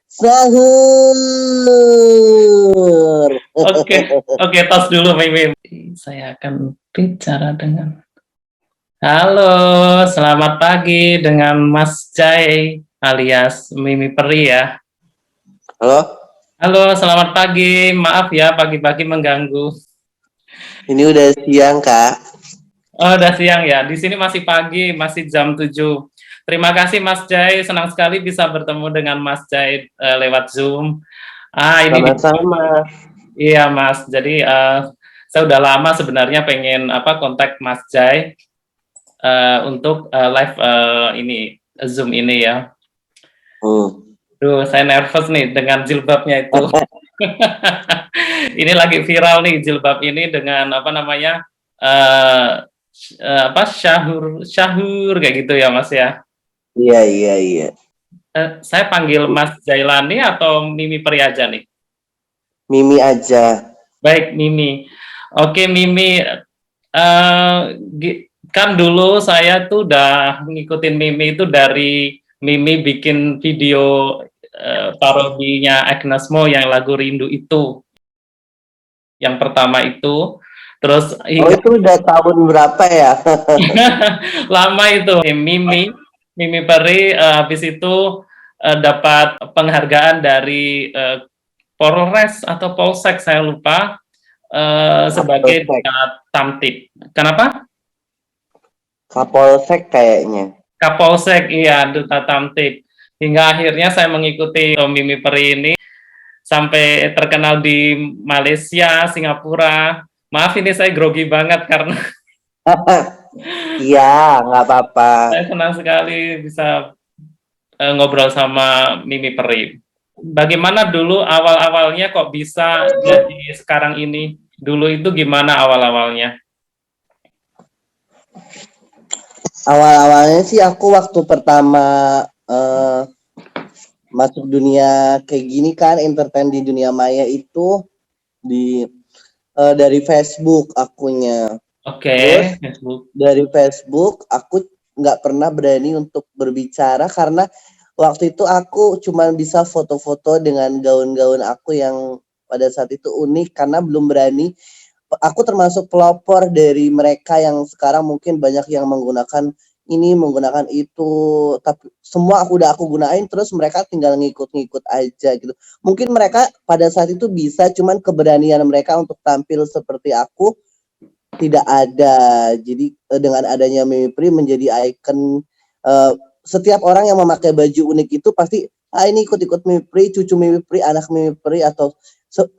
Sahur. Oke, tos dulu, Mimi. Saya akan bicara dengan. Halo, selamat pagi dengan Mas Jai alias Mimi Peri ya. Halo, Halo, selamat pagi. Maaf ya, pagi-pagi mengganggu. ini udah siang, Kak. Oh, udah siang ya. Di sini masih pagi, masih jam 7. Terima kasih Mas Jai, senang sekali bisa bertemu dengan Mas Jai lewat Zoom. Ini Sama-sama. iya Mas. Jadi saya udah lama sebenarnya pengen kontak Mas Jai untuk live ini Zoom ini ya. Duh, saya nervous nih dengan jilbabnya itu. Ini lagi viral nih jilbab ini dengan syahur syahur kayak gitu ya Mas ya. Iya. Saya panggil Mas Jailani atau Mimi Peri aja nih? Mimi aja. Baik, Mimi. Oke, Mimi. eh, kan dulu saya tuh udah ngikutin Mimi itu dari Mimi bikin video parodinya Agnes Mo yang lagu Rindu itu. Yang pertama itu. Terus Oh, hingga itu udah tahun berapa ya? lama itu Mimi Peri habis itu dapat penghargaan dari Polres atau Polsek saya lupa sebagai Kapolsek. duta Tamtip. Kenapa? Kapolsek kayaknya. Kapolsek, iya, duta Tamtip. Hingga akhirnya saya mengikuti Mimi Peri ini sampai terkenal di Malaysia, Singapura. Maaf ini saya grogi banget karena Iya, nggak apa-apa. saya senang sekali bisa ngobrol sama Mimi Peri. Bagaimana dulu awal-awalnya kok bisa jadi sekarang ini? Dulu itu gimana awal-awalnya? Awal-awalnya sih aku waktu pertama masuk dunia kayak gini kan, entertain di dunia maya itu dari Facebook akunya. Oke, Terus Facebook. dari Facebook aku nggak pernah berani untuk berbicara karena waktu itu aku cuma bisa foto-foto dengan gaun-gaun aku yang pada saat itu unik karena belum berani. Aku termasuk pelopor dari mereka yang sekarang mungkin banyak yang menggunakan ini, menggunakan itu, tapi semua aku gunain terus mereka tinggal ngikut-ngikut aja gitu. Mungkin mereka pada saat itu bisa, cuman keberanian mereka untuk tampil seperti aku tidak ada. Jadi dengan adanya Mimi Peri menjadi ikon, setiap orang yang memakai baju unik itu pasti ini ikut-ikut Mimi Peri, cucu Mimi Peri, anak Mimi Peri, atau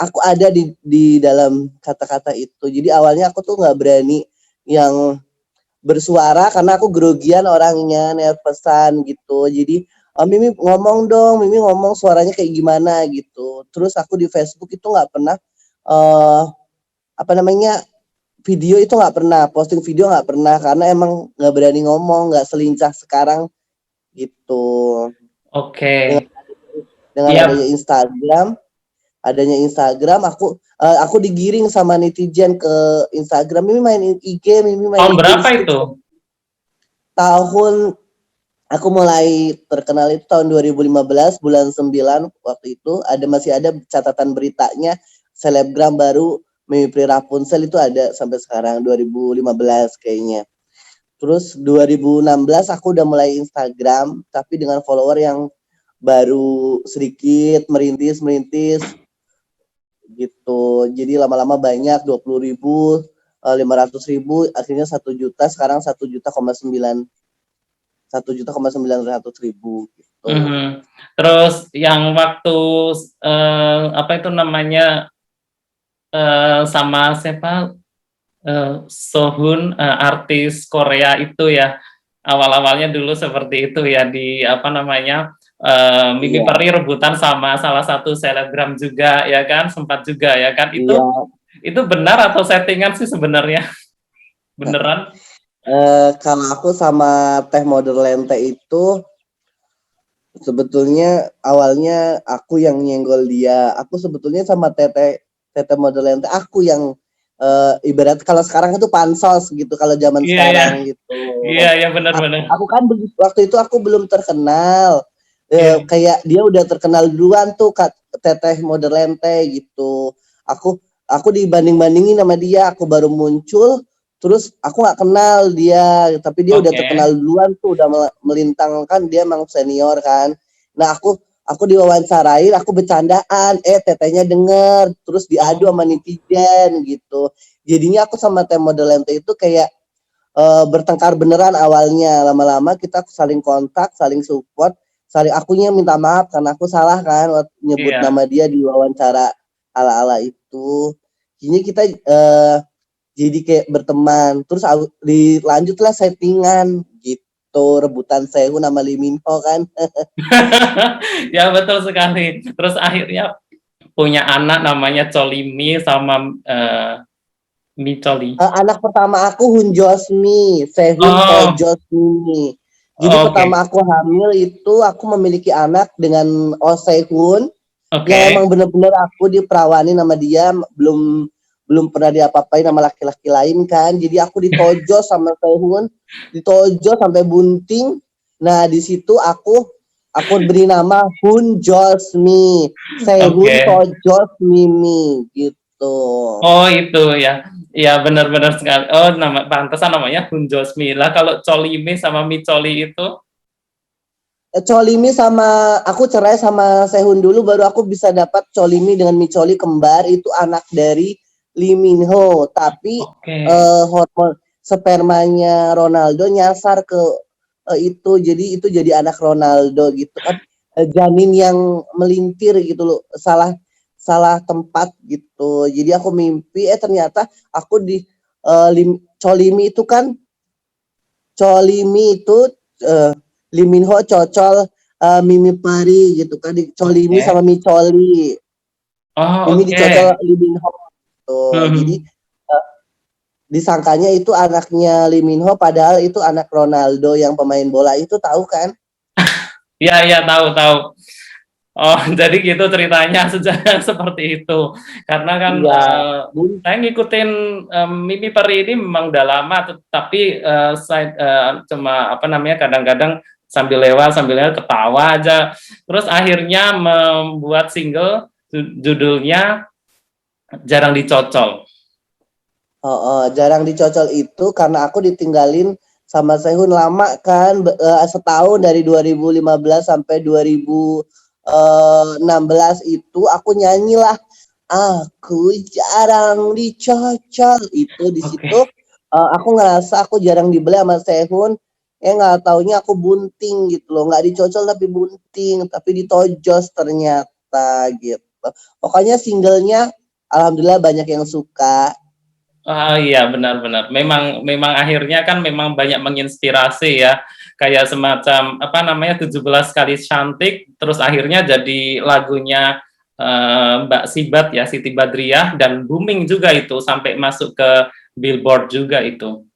aku ada di dalam kata-kata itu. Jadi awalnya aku tuh nggak berani yang bersuara karena aku grogian orangnya, nervousan gitu. Jadi Mimi ngomong dong, Mimi ngomong suaranya kayak gimana gitu. Terus aku di Facebook itu nggak pernah video itu nggak pernah, posting video nggak pernah karena emang nggak berani ngomong, nggak selincah sekarang gitu. Oke. Dengan Iya. adanya Instagram aku digiring sama netizen ke Instagram. Mimi main IG, Mimi main Tahun IG. berapa itu? Tahun aku mulai terkenal itu tahun 2015 bulan 9. Waktu itu masih ada catatan beritanya selebgram baru Mimi Peri Rapunzel itu ada sampai sekarang 2015 kayaknya. Terus 2016 aku udah mulai Instagram tapi dengan follower yang baru sedikit, merintis gitu. Jadi lama-lama banyak, 20.000, 500.000, akhirnya 1 juta, sekarang 1,9 juta gitu. Terus yang waktu apa itu namanya sama siapa Sohun artis Korea itu ya, awal-awalnya dulu seperti itu ya, di apa namanya Mimi Peri rebutan sama salah satu selebgram juga ya kan, sempat juga ya kan, itu benar atau settingan sih sebenarnya? Beneran? Kalau aku sama Teh Model Lente itu sebetulnya awalnya aku yang nyenggol dia. Aku sebetulnya sama Tete Model Lente aku yang ibarat kalau sekarang itu pansos gitu, kalau zaman sekarang gitu. Iya, benar-benar. Aku kan waktu itu aku belum terkenal. Iya. kayak dia udah terkenal duluan tuh Kak Teteh Model Lente gitu. Aku dibanding-bandingin sama dia, aku baru muncul, terus aku nggak kenal dia, tapi dia udah Oke. terkenal duluan tuh, udah melintang kan dia emang senior kan. Nah aku diwawancarain, aku bercandaan, tetehnya denger, terus diadu sama Oh, netizen gitu. Jadinya aku sama Teh Model Lente itu kayak bertengkar beneran awalnya, lama-lama kita saling kontak, saling support, saling akunya minta maaf karena aku salah kan nyebut iya. nama dia di wawancara ala-ala itu. Ini kita jadi kayak berteman, terus dilanjutlah settingan gitu, rebutan Sehun nama Lee Min Ho kan. Ya betul sekali. Terus akhirnya punya anak namanya Cholimi sama Mi Choli. Anak pertama aku Hun Josmi, Sehun Ho Oh, Josmi. Jadi oke. pertama aku hamil itu aku memiliki anak dengan Oh Sehun yang Oke. emang bener-bener aku diperawani sama dia, belum belum pernah diapa-apain sama laki-laki lain kan. Jadi aku ditojo sama Sehun, ditojo sampai bunting. Nah di situ aku beri nama Hun Josmi, Sehun Oke. Tojos Mimi gitu. Oh itu ya. Ya benar-benar sekali. Oh nama pantesan namanya Hun Josmi. Lah kalau Cholimi sama Mi Choli itu Cholimi sama aku cerai sama Sehun dulu baru aku bisa dapat Cholimi dengan Micholi kembar itu anak dari Lee Min Ho tapi oke. hormon spermanya Ronaldo nyasar ke itu jadi anak Ronaldo gitu kan. Janin yang melintir gitu loh, salah salah tempat gitu, jadi aku mimpi ternyata aku di Cholimi itu kan Cholimi itu uh, Lee Min Ho cocol Mimi Pari gitu kan, dicolimi Oke. sama Micoli. Oh Mimi oke. dicocol Lee Min Ho tuh. Jadi Hmm. uh, disangkanya itu anaknya Lee Min Ho padahal itu anak Ronaldo yang pemain bola itu, tahu kan? Ya ya tahu tahu. Oh jadi gitu ceritanya sejak seperti itu. Karena kan Iya. Bun saya ngikutin Mimi Peri ini memang udah lama, tapi saya cuma apa namanya kadang-kadang sambil lewat ketawa aja. Terus akhirnya membuat single judulnya Jarang Dicocol. jarang dicocol itu karena aku ditinggalin sama Sehun lama kan, setahun dari 2015 sampai 2016 itu aku nyanyilah aku jarang dicocol itu di situ. Oke. Aku ngerasa aku jarang dibeli sama Sehun, nggak taunya aku bunting gitu loh, nggak dicocol tapi bunting, tapi ditojos ternyata gitu. Pokoknya singlenya alhamdulillah banyak yang suka. Oh iya benar-benar. Memang memang akhirnya kan memang banyak menginspirasi ya. Kayak semacam apa namanya 17 kali cantik terus akhirnya jadi lagunya Mbak Sibat ya Siti Badriah dan booming juga itu sampai masuk ke Billboard juga itu.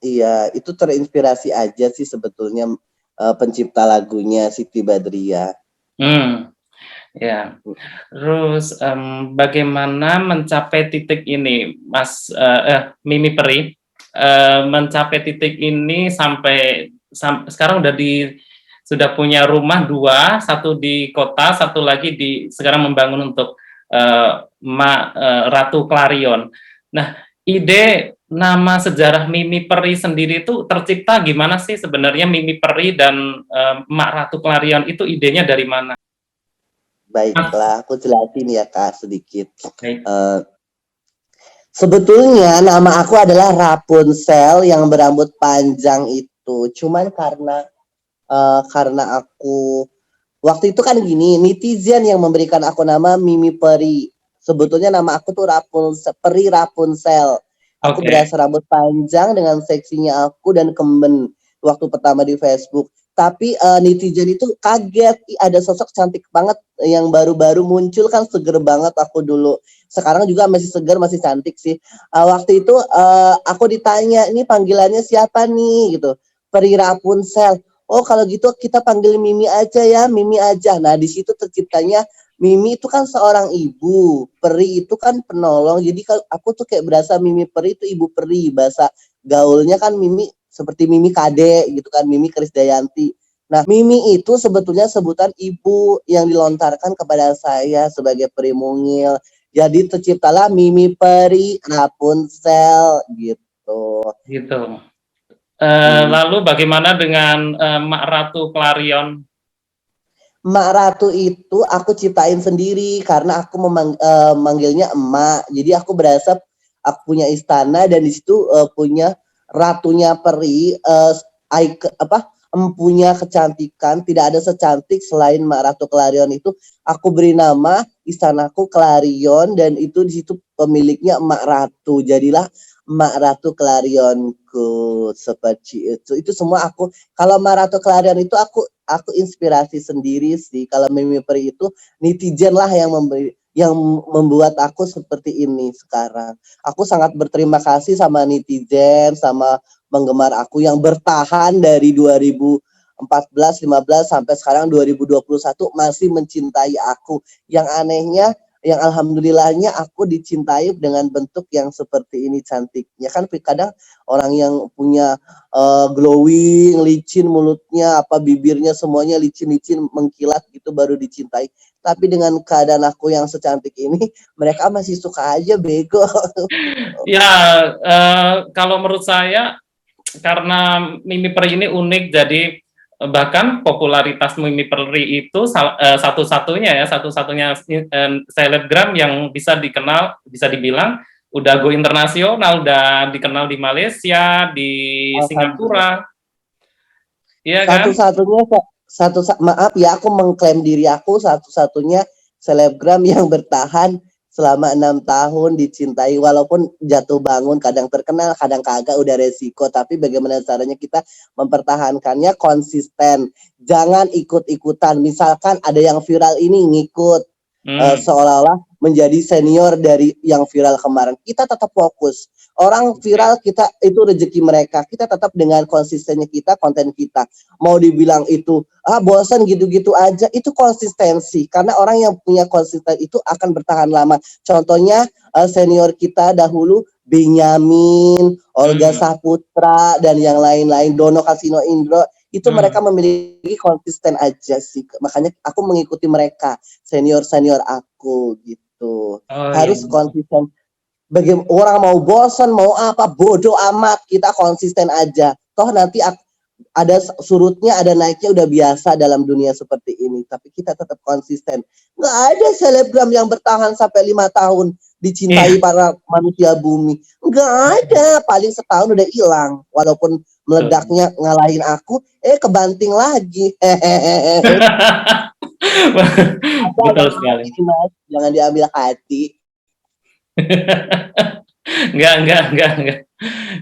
Iya, itu terinspirasi aja sih sebetulnya, pencipta lagunya Siti Badriah. Hmm, ya. Terus bagaimana mencapai titik ini, Mas Mimi Peri, mencapai titik ini sampai sekarang sudah punya rumah dua, satu di kota, satu lagi sekarang membangun untuk Ratu Clarion. Nah, ide nama sejarah Mimi Peri sendiri itu tercipta gimana sih sebenarnya Mimi Peri dan Mak Ratu Clarion itu idenya dari mana? Mas, Baiklah, aku jelasin ya Kak sedikit. baik. Uh, Sebetulnya nama aku adalah Rapunzel yang berambut panjang itu. Cuman karena aku waktu itu kan gini, netizen yang memberikan aku nama Mimi Peri. Sebetulnya nama aku tuh Peri Rapunzel. Aku Oke. berasa rambut panjang dengan seksinya aku dan kemben waktu pertama di Facebook. Tapi netizen itu kaget, ada sosok cantik banget yang baru-baru muncul kan, seger banget aku dulu. Sekarang juga masih seger, masih cantik sih. Waktu itu aku ditanya, ini panggilannya siapa nih gitu. Peri Rapunzel. Oh kalau gitu kita panggil Mimi aja ya, Mimi aja. Nah di situ terciptanya Mimi itu kan seorang ibu, Peri itu kan penolong. Jadi aku tuh kayak berasa Mimi Peri itu ibu peri. Bahasa gaulnya kan Mimi seperti Mimi Kade gitu kan, Mimi Krisdayanti. Nah, Mimi itu sebetulnya sebutan ibu yang dilontarkan kepada saya sebagai peri mungil. Jadi terciptalah Mimi Peri Rapunzel gitu. Gitu. Hmm. Lalu bagaimana dengan Mak Ratu Clarion? Mak Ratu itu aku ciptain sendiri karena aku manggilnya emak. Jadi aku berasa aku punya istana dan di situ punya ratunya peri, empunya kecantikan. Tidak ada secantik selain Mak Ratu Clarion itu. Aku beri nama istanaku Clarion dan itu di situ pemiliknya Mak Ratu. Jadilah Mak Ratu Clarionku seperti itu. Itu semua aku. Kalau Mak Ratu Clarion itu aku inspirasi sendiri sih. Kalau Mimi Peri itu netizen lah yang membuat aku seperti ini sekarang. Aku sangat berterima kasih sama netizen, sama penggemar aku yang bertahan dari 2014, 15 sampai sekarang 2021 masih mencintai aku. Yang anehnya, yang alhamdulillahnya aku dicintai dengan bentuk yang seperti ini cantiknya. Kan kadang orang yang punya glowing, licin mulutnya, bibirnya semuanya licin-licin mengkilat gitu baru dicintai. Tapi dengan keadaan aku yang secantik ini, mereka masih suka aja bego. Ya, kalau menurut saya karena Mimi Peri ini unik, jadi bahkan popularitas Mimi Peri itu satu-satunya selebgram yang bisa dibilang udah go internasional, udah dikenal di Malaysia, di Alhamdulillah. Singapura, iya kan? Satu-satunya maaf ya aku mengklaim diri aku satu-satunya selebgram yang bertahan selama 6 tahun dicintai walaupun jatuh bangun kadang terkenal kadang kagak udah resiko tapi bagaimana caranya kita mempertahankannya konsisten jangan ikut-ikutan misalkan ada yang viral ini ngikut seolah-olah menjadi senior dari yang viral kemarin kita tetap fokus orang viral kita itu rezeki mereka kita tetap dengan konsistennya kita konten kita mau dibilang itu bosan gitu-gitu aja itu konsistensi karena orang yang punya konsisten itu akan bertahan lama contohnya senior kita dahulu Benyamin, Olga Saputra dan yang lain-lain Dono Kasino Indro itu mereka memiliki konsisten aja sih makanya aku mengikuti mereka senior-senior aku gitu harus konsisten bagaimana orang mau bosan mau apa bodoh amat kita konsisten aja toh nanti ada surutnya ada naiknya udah biasa dalam dunia seperti ini tapi kita tetap konsisten nggak ada selebgram yang bertahan sampai 5 tahun dicintai para manusia bumi nggak ada paling setahun udah hilang walaupun meledaknya ngalahin aku kebanting lagi Betul sekali. ini mas jangan diambil hati. Enggak.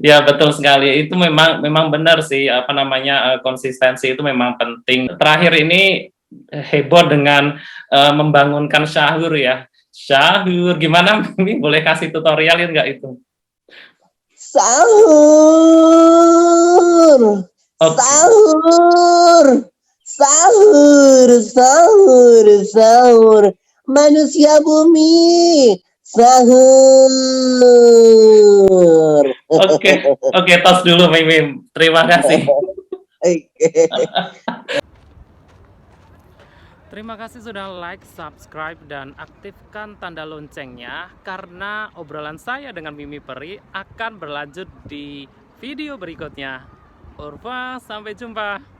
Ya betul sekali. Itu memang benar sih apa namanya konsistensi itu memang penting. Terakhir ini heboh dengan membangunkan syahur ya. Syahur gimana Mimi boleh kasih tutorialin nggak itu? Sahur. Okay. Sahur. Manusia bumi. Sahur. Oke, tos dulu Mimi. Terima kasih. Terima kasih sudah like, subscribe, dan aktifkan tanda loncengnya karena obrolan saya dengan Mimi Peri akan berlanjut di video berikutnya. Urfa, sampai jumpa.